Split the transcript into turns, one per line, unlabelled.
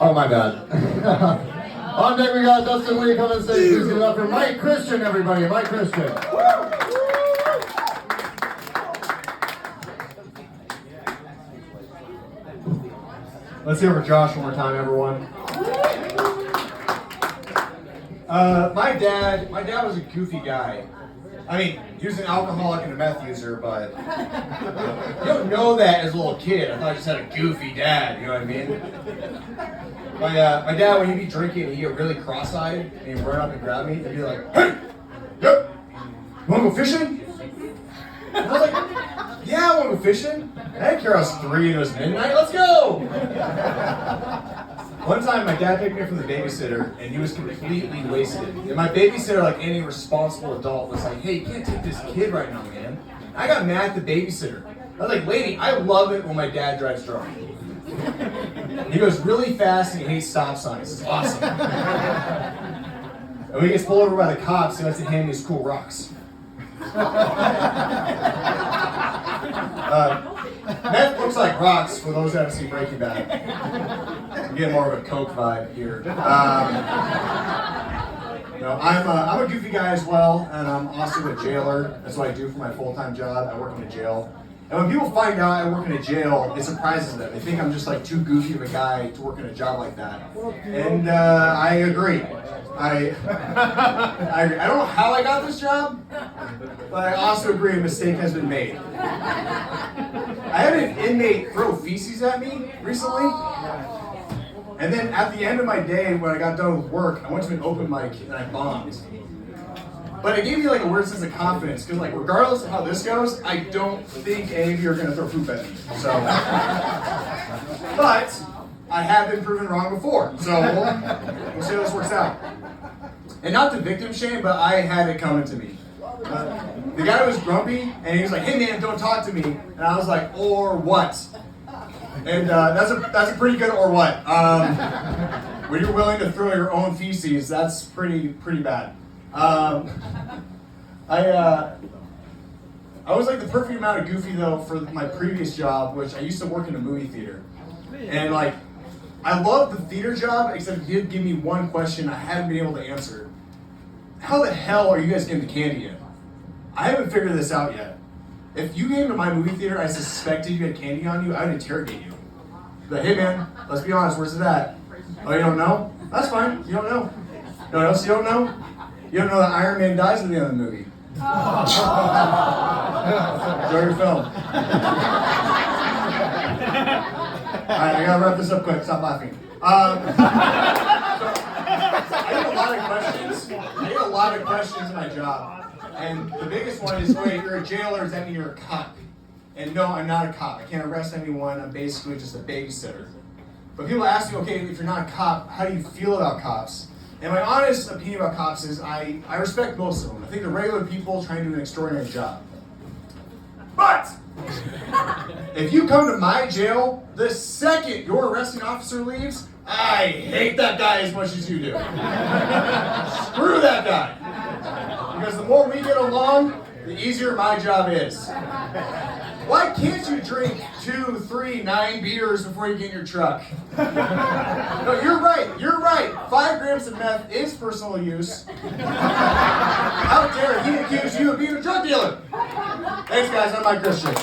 Oh, my bad. On deck we got Dustin Lee coming to stage. Please give it up for Mike Christian, everybody. Mike Christian. Let's hear it for Josh one more time, everyone. My dad was a goofy guy. I mean, he was an alcoholic and a meth user, but you don't know that as a little kid. I thought I just had a goofy dad, you know what I mean? My dad, when he'd be drinking, he'd get really cross-eyed, and he'd run up and grab me, and be like, "Hey, yep, you wanna go fishing?" And I was like, "Yeah, I wanna go fishing." And I didn't care I was 3 and it was midnight, let's go! One time, my dad picked me up from the babysitter, and he was completely wasted. And my babysitter, like any responsible adult, was like, "Hey, you can't take this kid right now, man." And I got mad at the babysitter. I was like, "Lady, I love it when my dad drives drunk. He goes really fast and he hates stop signs. It's awesome." And when he gets pulled over by the cops, he likes to hand me his cool rocks. Meth looks like rocks for those that haven't seen Breaking Bad. I'm getting more of a Coke vibe here. I'm a goofy guy as well, and I'm also a jailer. That's what I do for my full-time job. I work in a jail. And when people find out I work in a jail, it surprises them. They think I'm just like too goofy of a guy to work in a job like that. And I agree. I don't know how I got this job, but I also agree a mistake has been made. I had an inmate throw feces at me recently, and then at the end of my day, when I got done with work, I went to an open mic and I bombed. But it gave me like a weird sense of confidence, because like regardless of how this goes, I don't think any of you are gonna throw poop at me. So, but I have been proven wrong before, so we'll see how this works out. And not to victim shame, but I had it coming to me. The guy was grumpy, and he was like, "Hey man, don't talk to me." And I was like, "Or what?" And that's a pretty good or what. When you're willing to throw your own feces, that's pretty bad. I was like the perfect amount of goofy though for my previous job, which I used to work in a movie theater. And like, I loved the theater job, except he did give me one question I hadn't been able to answer. How the hell are you guys getting the candy in? I haven't figured this out yet. If you came to my movie theater, I suspected you had candy on you, I would interrogate you. But hey man, let's be honest, where's it at? Oh, you don't know? That's fine, you don't know. You know what else you don't know? You don't know that Iron Man dies at the end of the movie. Enjoy your film. Alright, I gotta wrap this up quick, stop laughing. I get a lot of questions in my job. And the biggest one is, wait, you're a jailer, does that mean you're a cop? And no, I'm not a cop. I can't arrest anyone, I'm basically just a babysitter. But people ask me, okay, if you're not a cop, how do you feel about cops? And my honest opinion about cops is I respect most of them. I think they're regular people trying to do an extraordinary job. But if you come to my jail, the second your arresting officer leaves, I hate that guy as much as you do. Screw that guy. Because the more we get along, the easier my job is. Why can't you drink 2, 3, 9 beers before you get in your truck? No, you're right. 5 grams of meth is personal use. How dare he accuse you of being a drug dealer? Thanks guys, I'm Mike Christian.